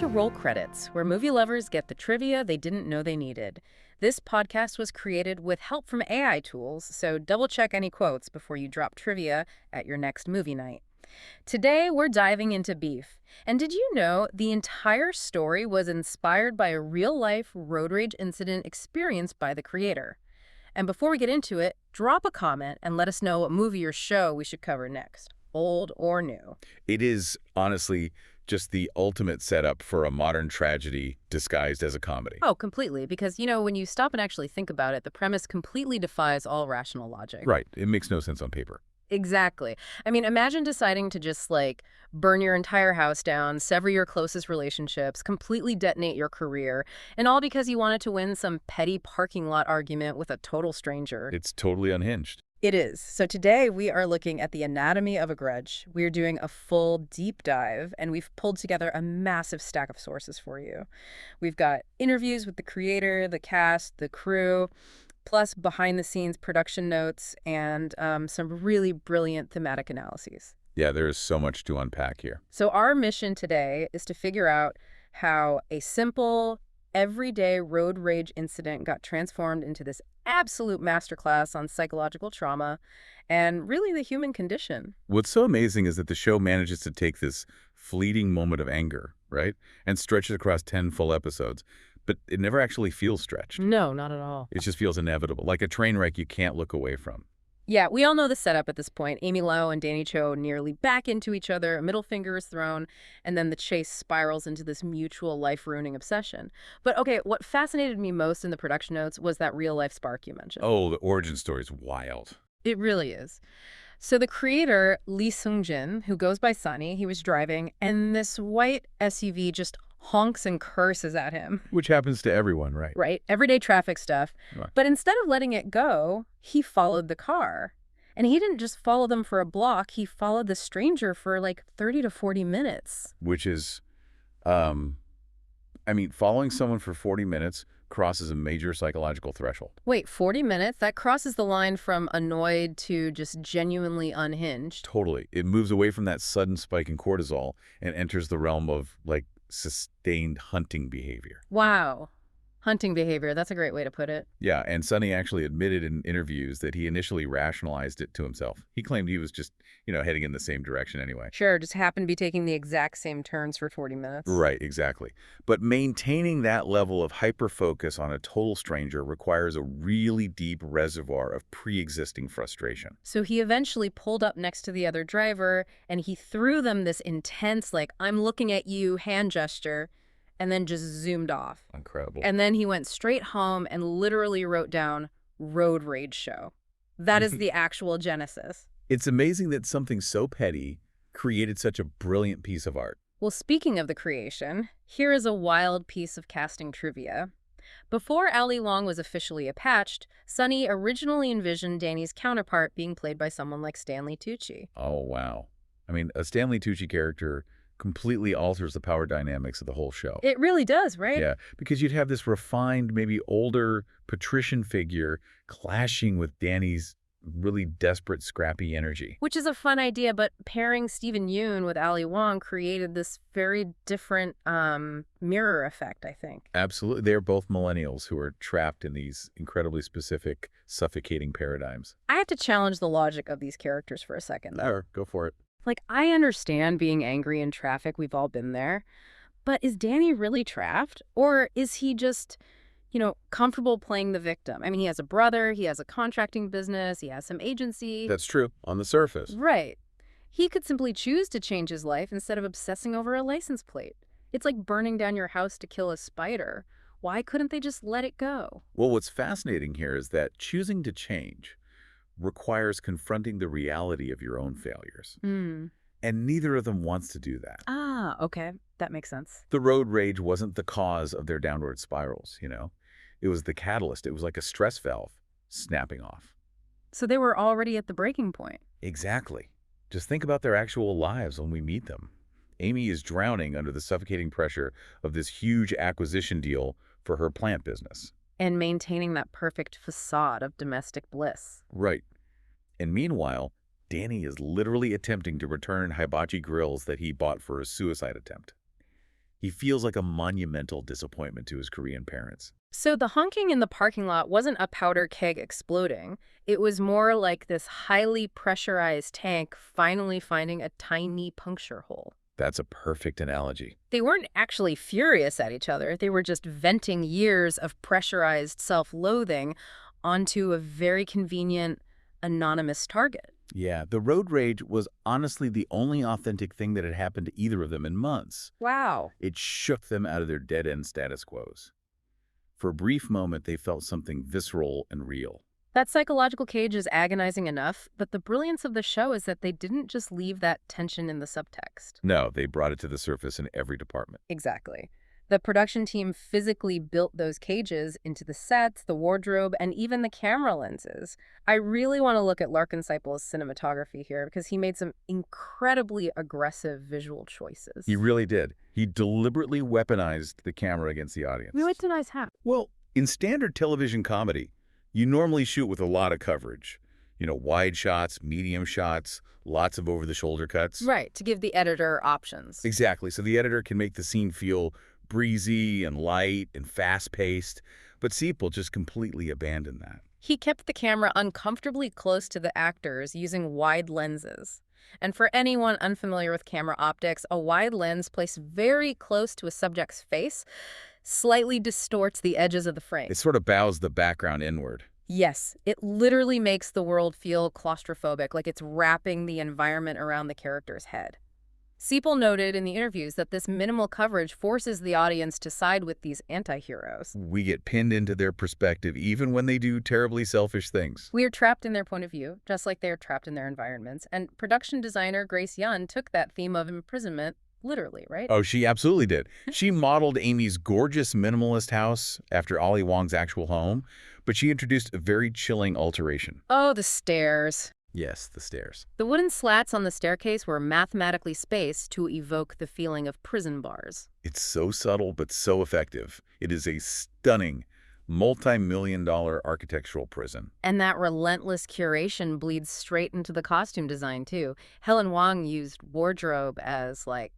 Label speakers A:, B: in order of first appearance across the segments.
A: to Roll Credits, where movie lovers get the trivia they didn't know they needed. This podcast was created with help from AI tools, so double-check any quotes before you drop trivia at your next movie night. Today, we're diving into Beef. And did you know the entire story was inspired by a real-life road rage incident experienced by the creator? And before we get into it, drop a comment and let us know what movie or show we should cover next, old or new.
B: It is, honestly, just the ultimate setup for a modern tragedy disguised as a comedy.
A: Oh, completely. Because, when you stop and actually think about it, the premise completely defies all rational logic.
B: Right. It makes no sense on paper.
A: Exactly. I mean, imagine deciding to just, burn your entire house down, sever your closest relationships, completely detonate your career, and all because you wanted to win some petty parking lot argument with a total stranger.
B: It's totally unhinged.
A: It is. So today we are looking at the anatomy of a grudge. We're doing a full deep dive, and we've pulled together a massive stack of sources for you. We've got interviews with the creator, the cast, the crew, plus behind-the-scenes production notes, and some really brilliant thematic analyses.
B: Yeah, there is so much to unpack here.
A: So our mission today is to figure out how a simple, everyday road rage incident got transformed into this absolute masterclass on psychological trauma and really the human condition.
B: What's so amazing is that the show manages to take this fleeting moment of anger, right, and stretch it across 10 full episodes. But it never actually feels stretched.
A: No, not at all.
B: It just feels inevitable, like a train wreck you can't look away from.
A: Yeah, we all know the setup at this point. Amy Lau and Danny Cho nearly back into each other, a middle finger is thrown, and then the chase spirals into this mutual life-ruining obsession. But okay, what fascinated me most in the production notes was that real-life spark you mentioned.
B: Oh, the origin story is wild.
A: It really is. So the creator, Lee Seung-jin, who goes by Sunny, he was driving, and this white SUV just honks and curses at him.
B: Which happens to everyone, right?
A: Right. Everyday traffic stuff.
B: Right.
A: But instead of letting it go, he followed the car. And he didn't just follow them for a block. He followed the stranger for 30 to 40 minutes.
B: Which is, following someone for 40 minutes crosses a major psychological threshold.
A: Wait, 40 minutes? That crosses the line from annoyed to just genuinely unhinged.
B: Totally. It moves away from that sudden spike in cortisol and enters the realm of, sustained hunting behavior.
A: Wow. Hunting behavior. That's a great way to put it.
B: Yeah, and Sonny actually admitted in interviews that he initially rationalized it to himself. He claimed he was just, heading in the same direction anyway.
A: Sure, just happened to be taking the exact same turns for 40 minutes.
B: Right, exactly. But maintaining that level of hyper-focus on a total stranger requires a really deep reservoir of pre-existing frustration.
A: So he eventually pulled up next to the other driver, and he threw them this intense, I'm looking at you hand gesture, and then just zoomed off.
B: Incredible.
A: And then he went straight home and literally wrote down road rage show. That is the actual genesis.
B: It's amazing that something so petty created such a brilliant piece of art.
A: Well, speaking of the creation, here is a wild piece of casting trivia. Before Ali Wong was officially attached, Sunny originally envisioned Danny's counterpart being played by someone like Stanley Tucci.
B: Oh, wow. A Stanley Tucci character completely alters the power dynamics of the whole show.
A: It really does, right?
B: Yeah, because you'd have this refined, maybe older patrician figure clashing with Danny's really desperate, scrappy energy.
A: Which is a fun idea, but pairing Steven Yeun with Ali Wong created this very different mirror effect, I think.
B: Absolutely. They're both millennials who are trapped in these incredibly specific, suffocating paradigms.
A: I have to challenge the logic of these characters for a second, though.
B: Sure, go for it.
A: I understand being angry in traffic. We've all been there. But is Danny really trapped? Or is he just, comfortable playing the victim? He has a brother, he has a contracting business, he has some agency.
B: That's true, on the surface.
A: Right. He could simply choose to change his life instead of obsessing over a license plate. It's like burning down your house to kill a spider. Why couldn't they just let it go?
B: Well, what's fascinating here is that choosing to change requires confronting the reality of your own failures. And neither of them wants to do that.
A: Ah, okay. That makes sense.
B: The road rage wasn't the cause of their downward spirals, It was the catalyst. It was like a stress valve snapping off.
A: So they were already at the breaking point.
B: Exactly. Just think about their actual lives when we meet them. Amy is drowning under the suffocating pressure of this huge acquisition deal for her plant business.
A: And maintaining that perfect facade of domestic bliss.
B: Right. And meanwhile, Danny is literally attempting to return hibachi grills that he bought for a suicide attempt. He feels like a monumental disappointment to his Korean parents.
A: So the honking in the parking lot wasn't a powder keg exploding. It was more like this highly pressurized tank finally finding a tiny puncture hole.
B: That's a perfect analogy.
A: They weren't actually furious at each other. They were just venting years of pressurized self-loathing onto a very convenient, anonymous target.
B: Yeah, the road rage was honestly the only authentic thing that had happened to either of them in months.
A: Wow.
B: It shook them out of their dead-end status quos. For a brief moment, they felt something visceral and real.
A: That psychological cage is agonizing enough, but the brilliance of the show is that they didn't just leave that tension in the subtext.
B: No, they brought it to the surface in every department.
A: Exactly. The production team physically built those cages into the sets, the wardrobe, and even the camera lenses. I really want to look at Larkin Seipel's cinematography here because he made some incredibly aggressive visual choices.
B: He really did. He deliberately weaponized the camera against the audience.
A: Weaponized how?
B: Well, in standard television comedy, you normally shoot with a lot of coverage. Wide shots, medium shots, lots of over-the-shoulder cuts.
A: Right, to give the editor options.
B: Exactly, so the editor can make the scene feel breezy and light and fast-paced, but Seipel just completely abandoned that.
A: He kept the camera uncomfortably close to the actors using wide lenses. And for anyone unfamiliar with camera optics, a wide lens placed very close to a subject's face slightly distorts the edges of the frame.
B: It sort of bows the background inward.
A: Yes, it literally makes the world feel claustrophobic, like it's wrapping the environment around the character's head. Seipel noted in the interviews that this minimal coverage forces the audience to side with these anti-heroes.
B: We get pinned into their perspective even when they do terribly selfish things.
A: We are trapped in their point of view, just like they are trapped in their environments. And production designer Grace Yun took that theme of imprisonment literally, right?
B: Oh, she absolutely did. She modeled Amy's gorgeous minimalist house after Ali Wong's actual home, but she introduced a very chilling alteration.
A: Oh, the stairs.
B: Yes, the stairs.
A: The wooden slats on the staircase were mathematically spaced to evoke the feeling of prison bars.
B: It's so subtle but so effective. It is a stunning, multi-million-dollar architectural prison.
A: And that relentless curation bleeds straight into the costume design, too. Helen Wang used wardrobe as, like,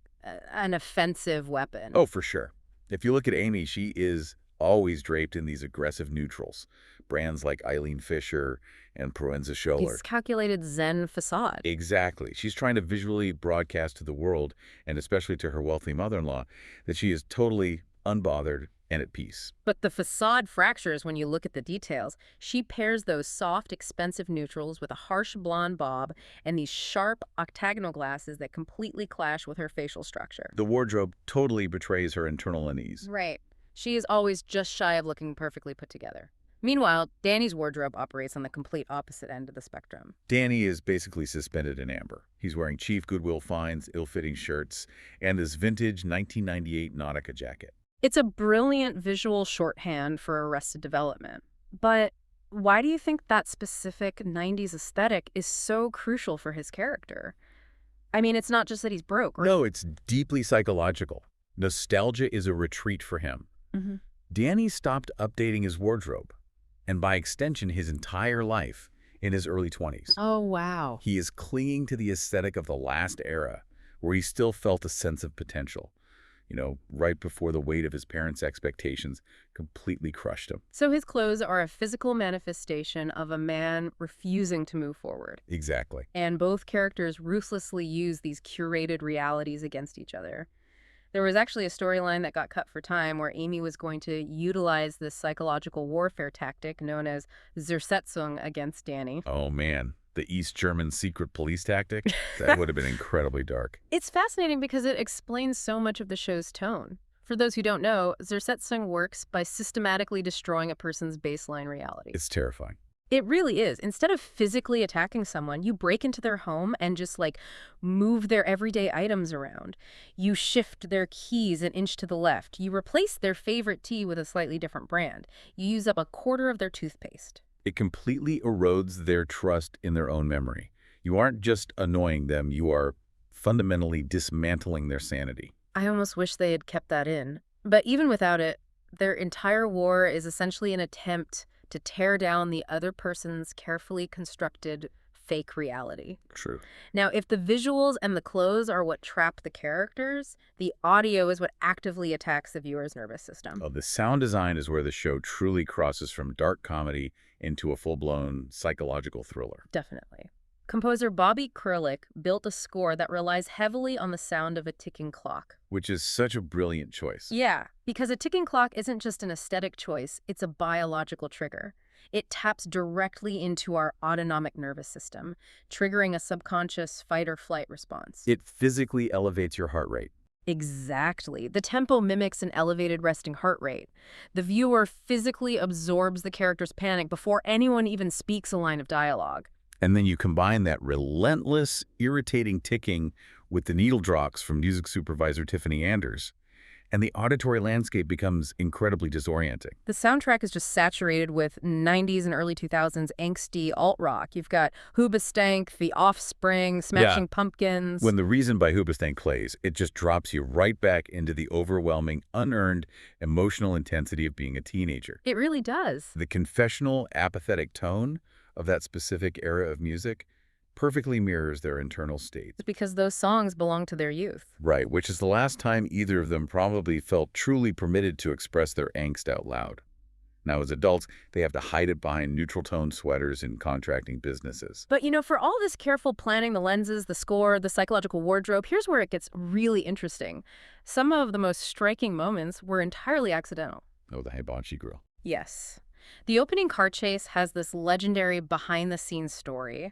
A: an offensive weapon.
B: Oh, for sure. If you look at Amy, she is always draped in these aggressive neutrals. Brands like Eileen Fisher and Proenza Scholler.
A: It's calculated Zen facade.
B: Exactly. She's trying to visually broadcast to the world, and especially to her wealthy mother-in-law, that she is totally unbothered and at peace.
A: But the facade fractures when you look at the details. She pairs those soft, expensive neutrals with a harsh blonde bob and these sharp octagonal glasses that completely clash with her facial structure.
B: The wardrobe totally betrays her internal unease.
A: Right. She is always just shy of looking perfectly put together. Meanwhile, Danny's wardrobe operates on the complete opposite end of the spectrum.
B: Danny is basically suspended in amber. He's wearing cheap Goodwill finds, ill-fitting shirts, and this vintage 1998 Nautica jacket.
A: It's a brilliant visual shorthand for Arrested Development. But why do you think that specific 90s aesthetic is so crucial for his character? I mean, it's not just that he's broke.
B: No, it's deeply psychological. Nostalgia is a retreat for him.
A: Mm-hmm.
B: Danny stopped updating his wardrobe, and by extension, his entire life, in his early 20s.
A: Oh, wow.
B: He is clinging to the aesthetic of the last era, where he still felt a sense of potential. Right before the weight of his parents' expectations completely crushed him.
A: So his clothes are a physical manifestation of a man refusing to move forward.
B: Exactly.
A: And both characters ruthlessly use these curated realities against each other. There was actually a storyline that got cut for time where Amy was going to utilize this psychological warfare tactic known as Zersetzung against Danny.
B: Oh, man. The East German secret police tactic? That would have been incredibly dark.
A: It's fascinating because it explains so much of the show's tone. For those who don't know, Zersetzung works by systematically destroying a person's baseline reality.
B: It's terrifying.
A: It really is. Instead of physically attacking someone, you break into their home and just move their everyday items around. You shift their keys an inch to the left. You replace their favorite tea with a slightly different brand. You use up a quarter of their toothpaste.
B: It completely erodes their trust in their own memory. You aren't just annoying them, you are fundamentally dismantling their sanity.
A: I almost wish they had kept that in. But even without it, their entire war is essentially an attempt to tear down the other person's carefully constructed fake reality.
B: True.
A: Now, if the visuals and the clothes are what trap the characters, the audio is what actively attacks the viewer's nervous system.
B: Oh, the sound design is where the show truly crosses from dark comedy into a full-blown psychological thriller.
A: Definitely. Composer Bobby Krlick built a score that relies heavily on the sound of a ticking clock.
B: Which is such a brilliant choice.
A: Yeah, because a ticking clock isn't just an aesthetic choice, it's a biological trigger. It taps directly into our autonomic nervous system, triggering a subconscious fight-or-flight response.
B: It physically elevates your heart rate.
A: Exactly. The tempo mimics an elevated resting heart rate. The viewer physically absorbs the character's panic before anyone even speaks a line of dialogue.
B: And then you combine that relentless, irritating ticking with the needle drops from music supervisor Tiffany Anders, and the auditory landscape becomes incredibly disorienting.
A: The soundtrack is just saturated with 90s and early 2000s angsty alt-rock. You've got Hoobastank, The Offspring, Smashing Pumpkins.
B: When The Reason by Hoobastank plays, it just drops you right back into the overwhelming, unearned emotional intensity of being a teenager.
A: It really does.
B: The confessional, apathetic tone of that specific era of music perfectly mirrors their internal state.
A: It's because those songs belong to their youth.
B: Right, which is the last time either of them probably felt truly permitted to express their angst out loud. Now, as adults, they have to hide it behind neutral-tone sweaters in contracting businesses.
A: But, for all this careful planning, the lenses, the score, the psychological wardrobe, here's where it gets really interesting. Some of the most striking moments were entirely accidental.
B: Oh, the hibachi grill.
A: Yes. The opening car chase has this legendary behind-the-scenes story.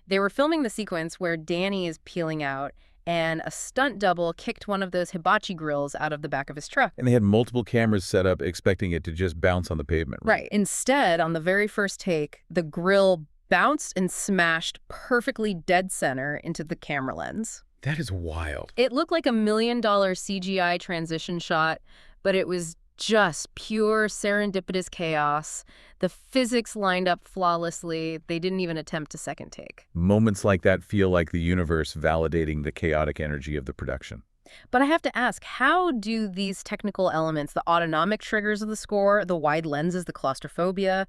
A: They were filming the sequence where Danny is peeling out, and a stunt double kicked one of those hibachi grills out of the back of his truck.
B: And they had multiple cameras set up expecting it to just bounce on the pavement.
A: Right. Instead, on the very first take, the grill bounced and smashed perfectly dead center into the camera lens.
B: That is wild.
A: It looked like $1 million CGI transition shot, but it was just pure serendipitous chaos. The physics lined up flawlessly. They didn't even attempt a second take.
B: Moments like that feel like the universe validating the chaotic energy of the production.
A: But I have to ask, how do these technical elements, the autonomic triggers of the score, the wide lenses, the claustrophobia,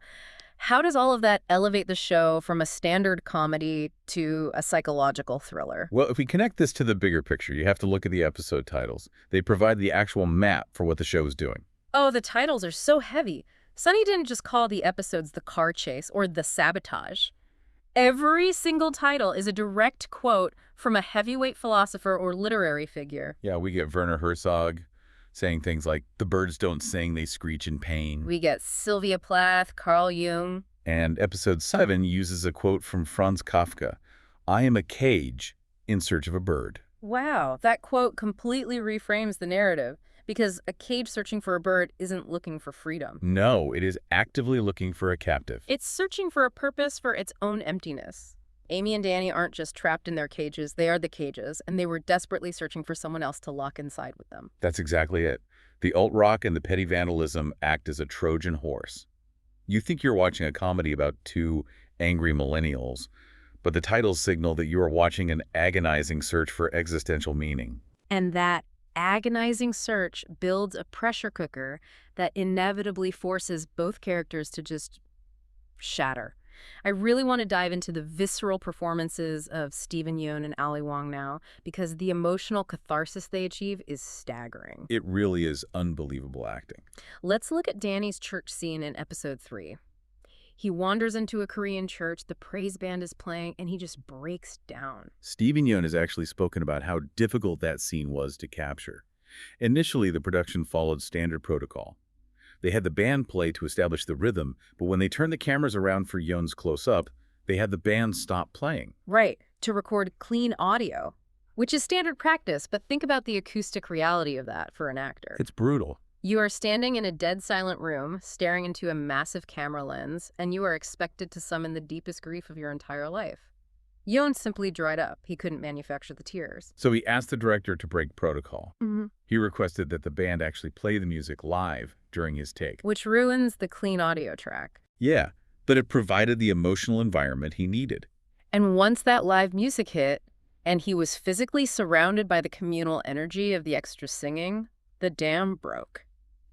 A: how does all of that elevate the show from a standard comedy to a psychological thriller?
B: Well, if we connect this to the bigger picture, you have to look at the episode titles. They provide the actual map for what the show is doing.
A: Oh, the titles are so heavy. Sonny didn't just call the episodes The Car Chase or The Sabotage. Every single title is a direct quote from a heavyweight philosopher or literary figure.
B: Yeah, we get Werner Herzog saying things like, "The birds don't sing, they screech in pain."
A: We get Sylvia Plath, Carl Jung.
B: And episode 7 uses a quote from Franz Kafka, "I am a cage in search of a bird."
A: Wow, that quote completely reframes the narrative, because a cage searching for a bird isn't looking for freedom.
B: No, it is actively looking for a captive.
A: It's searching for a purpose for its own emptiness. Amy and Danny aren't just trapped in their cages, they are the cages, and they were desperately searching for someone else to lock inside with them.
B: That's exactly it. The alt-rock and the petty vandalism act as a Trojan horse. You think you're watching a comedy about two angry millennials, but the titles signal that you are watching an agonizing search for existential meaning.
A: And that agonizing search builds a pressure cooker that inevitably forces both characters to just shatter. I really want to dive into the visceral performances of Steven Yeun and Ali Wong now, because the emotional catharsis they achieve is staggering.
B: It really is unbelievable acting.
A: Let's look at Danny's church scene in episode 3. He wanders into a Korean church, the praise band is playing, and he just breaks down.
B: Steven Yeun has actually spoken about how difficult that scene was to capture. Initially, the production followed standard protocol. They had the band play to establish the rhythm, but when they turned the cameras around for Yeun's close-up, they had the band stop playing.
A: Right, to record clean audio, which is standard practice, but think about the acoustic reality of that for an actor.
B: It's brutal.
A: You are standing in a dead silent room, staring into a massive camera lens, and you are expected to summon the deepest grief of your entire life. Yeun simply dried up. He couldn't manufacture the tears.
B: So he asked the director to break protocol.
A: Mm-hmm.
B: He requested that the band actually play the music live during his take.
A: Which ruins the clean audio track.
B: Yeah, but it provided the emotional environment he needed.
A: And once that live music hit, and he was physically surrounded by the communal energy of the extra singing, the dam broke.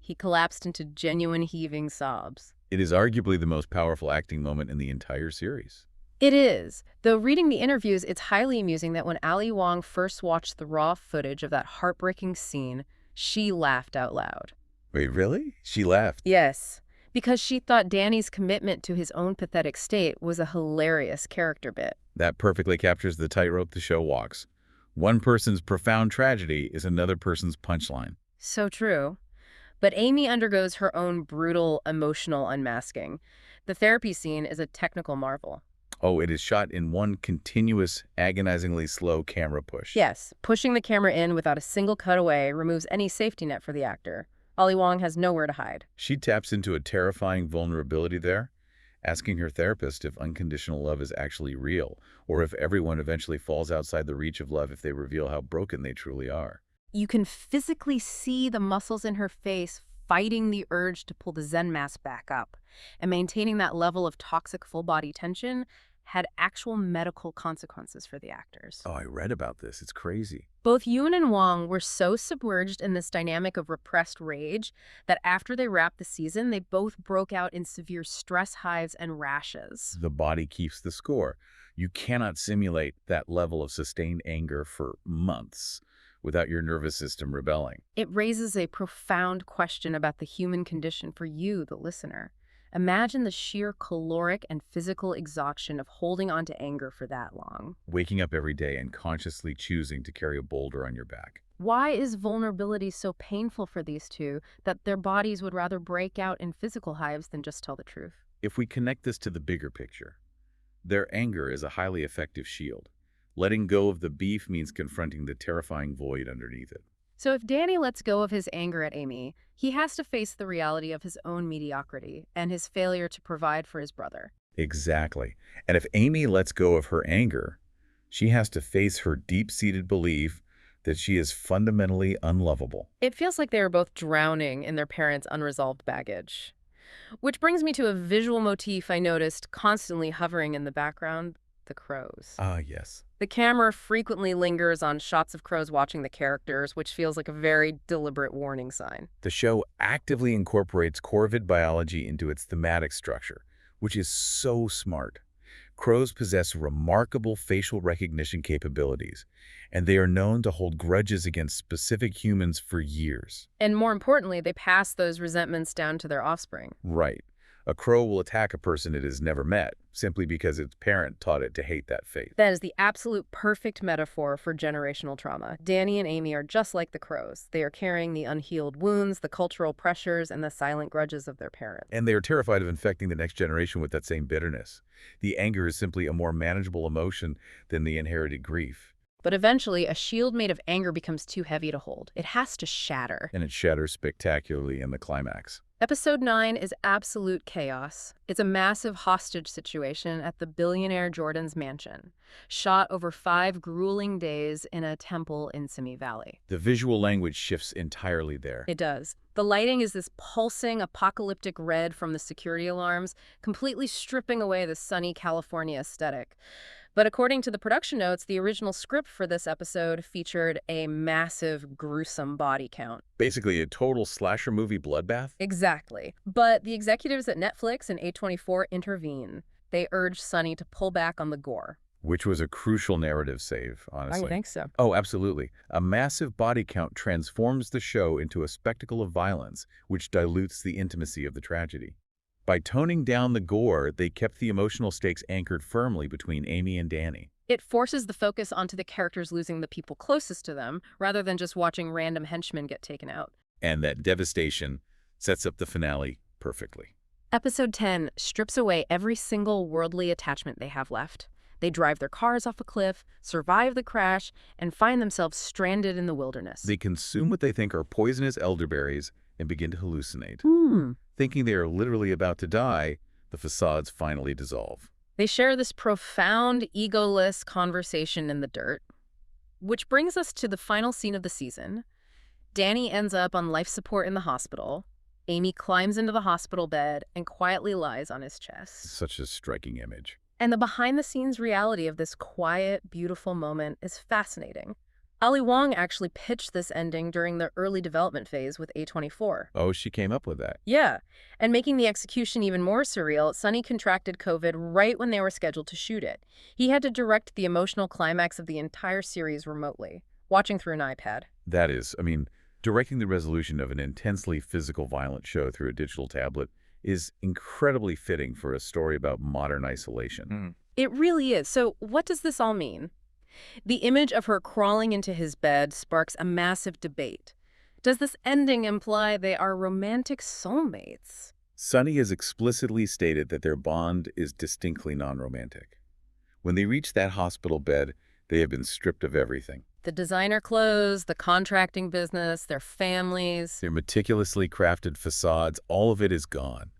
A: He collapsed into genuine heaving sobs.
B: It is arguably the most powerful acting moment in the entire series.
A: It is. Though reading the interviews, it's highly amusing that when Ali Wong first watched the raw footage of that heartbreaking scene, she laughed out loud.
B: Wait, really? She laughed.
A: Yes, because she thought Danny's commitment to his own pathetic state was a hilarious character bit.
B: That perfectly captures the tightrope the show walks. One person's profound tragedy is another person's punchline.
A: So true. But Amy undergoes her own brutal emotional unmasking. The therapy scene is a technical marvel.
B: Oh, it is shot in one continuous, agonizingly slow camera push.
A: Yes, pushing the camera in without a single cutaway removes any safety net for the actor. Ali Wong has nowhere to hide.
B: She taps into a terrifying vulnerability there, asking her therapist if unconditional love is actually real, or if everyone eventually falls outside the reach of love if they reveal how broken they truly are.
A: You can physically see the muscles in her face fighting the urge to pull the Zen mask back up, and maintaining that level of toxic full-body tension had actual medical consequences for the actors.
B: Oh, I read about this. It's crazy.
A: Both Yoon and Wong were so submerged in this dynamic of repressed rage that after they wrapped the season, they both broke out in severe stress hives and rashes.
B: The body keeps the score. You cannot simulate that level of sustained anger for months without your nervous system rebelling.
A: It raises a profound question about the human condition for you, the listener. Imagine the sheer caloric and physical exhaustion of holding on to anger for that long.
B: Waking up every day and consciously choosing to carry a boulder on your back.
A: Why is vulnerability so painful for these two that their bodies would rather break out in physical hives than just tell the truth?
B: If we connect this to the bigger picture, their anger is a highly effective shield. Letting go of the beef means confronting the terrifying void underneath it.
A: So if Danny lets go of his anger at Amy, he has to face the reality of his own mediocrity and his failure to provide for his brother.
B: Exactly. And if Amy lets go of her anger, she has to face her deep-seated belief that she is fundamentally unlovable.
A: It feels like they are both drowning in their parents' unresolved baggage. Which brings me to a visual motif I noticed constantly hovering in the background: the crows.
B: Ah, yes.
A: The camera frequently lingers on shots of crows watching the characters, which feels like a very deliberate warning sign.
B: The show actively incorporates corvid biology into its thematic structure, which is so smart. Crows possess remarkable facial recognition capabilities, and they are known to hold grudges against specific humans for years.
A: And more importantly, they pass those resentments down to their offspring.
B: Right. A crow will attack a person it has never met, simply because its parent taught it to hate that fate.
A: That is the absolute perfect metaphor for generational trauma. Danny and Amy are just like the crows. They are carrying the unhealed wounds, the cultural pressures, and the silent grudges of their parents.
B: And they are terrified of infecting the next generation with that same bitterness. The anger is simply a more manageable emotion than the inherited grief.
A: But eventually, a shield made of anger becomes too heavy to hold. It has to shatter.
B: And it shatters spectacularly in the climax.
A: Episode 9 is absolute chaos. It's a massive hostage situation at the billionaire Jordan's mansion, shot over 5 grueling days in a temple in Simi Valley.
B: The visual language shifts entirely there.
A: It does. The lighting is this pulsing, apocalyptic red from the security alarms, completely stripping away the sunny California aesthetic. But according to the production notes, the original script for this episode featured a massive, gruesome body count.
B: Basically a total slasher movie bloodbath?
A: Exactly. But the executives at Netflix and A24 intervene. They urge Sonny to pull back on the gore.
B: Which was a crucial narrative save, honestly.
A: I think so.
B: Oh, absolutely. A massive body count transforms the show into a spectacle of violence, which dilutes the intimacy of the tragedy. By toning down the gore, they kept the emotional stakes anchored firmly between Amy and Danny.
A: It forces the focus onto the characters losing the people closest to them, rather than just watching random henchmen get taken out.
B: And that devastation sets up the finale perfectly.
A: Episode 10 strips away every single worldly attachment they have left. They drive their cars off a cliff, survive the crash, and find themselves stranded in the wilderness.
B: They consume what they think are poisonous elderberries and begin to hallucinate. Thinking they are literally about to die, the facades finally dissolve.
A: They share this profound, egoless conversation in the dirt. Which brings us to the final scene of the season. Danny ends up on life support in the hospital. Amy climbs into the hospital bed and quietly lies on his chest.
B: Such a striking image.
A: And the behind-the-scenes reality of this quiet, beautiful moment is fascinating. Ali Wong actually pitched this ending during the early development phase with A24.
B: Oh, she came up with that.
A: Yeah, and making the execution even more surreal, Sonny contracted COVID right when they were scheduled to shoot it. He had to direct the emotional climax of the entire series remotely, watching through an iPad.
B: That is, directing the resolution of an intensely physical violent show through a digital tablet is incredibly fitting for a story about modern isolation.
A: It really is. So what does this all mean? The image of her crawling into his bed sparks a massive debate. Does this ending imply they are romantic soulmates?
B: Sonny has explicitly stated that their bond is distinctly non-romantic. When they reach that hospital bed, they have been stripped of everything.
A: The designer clothes, the contracting business, their families.
B: Their meticulously crafted facades, all of it is gone.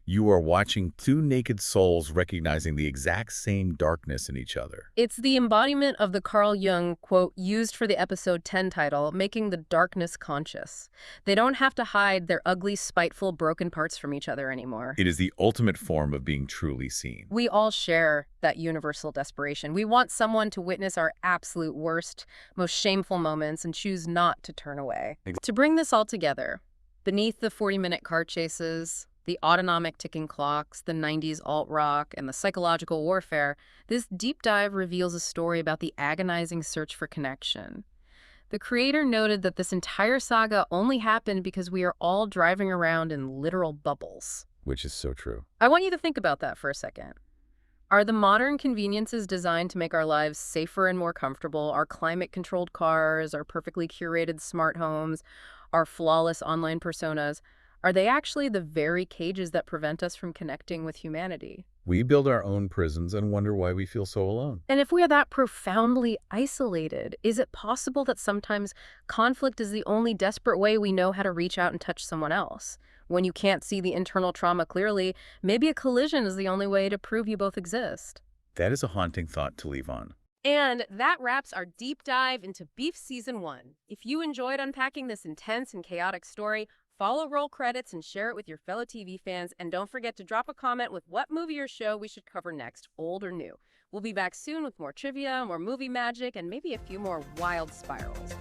B: You are watching two naked souls recognizing the exact same darkness in each other.
A: It's the embodiment of the Carl Jung quote used for the episode 10 title, making the darkness conscious. They don't have to hide their ugly, spiteful, broken parts from each other anymore.
B: It is the ultimate form of being truly seen.
A: We all share that universal desperation. We want someone to witness our absolute worst, most shameful moments and choose not to turn away. To bring this all together, beneath the 40-minute car chases, the autonomic ticking clocks, the 90s alt-rock, and the psychological warfare, this deep dive reveals a story about the agonizing search for connection. The creator noted that this entire saga only happened because we are all driving around in literal bubbles.
B: Which is so true.
A: I want you to think about that for a second. Are the modern conveniences designed to make our lives safer and more comfortable? Our climate-controlled cars, our perfectly curated smart homes, our flawless online personas, are they actually the very cages that prevent us from connecting with humanity?
B: We build our own prisons and wonder why we feel so alone.
A: And if we are that profoundly isolated, is it possible that sometimes conflict is the only desperate way we know how to reach out and touch someone else? When you can't see the internal trauma clearly, maybe a collision is the only way to prove you both exist.
B: That is a haunting thought to leave on.
A: And that wraps our deep dive into Beef Season 1. If you enjoyed unpacking this intense and chaotic story, follow Roll Credits and share it with your fellow TV fans. And don't forget to drop a comment with what movie or show we should cover next, old or new. We'll be back soon with more trivia, more movie magic, and maybe a few more wild spirals.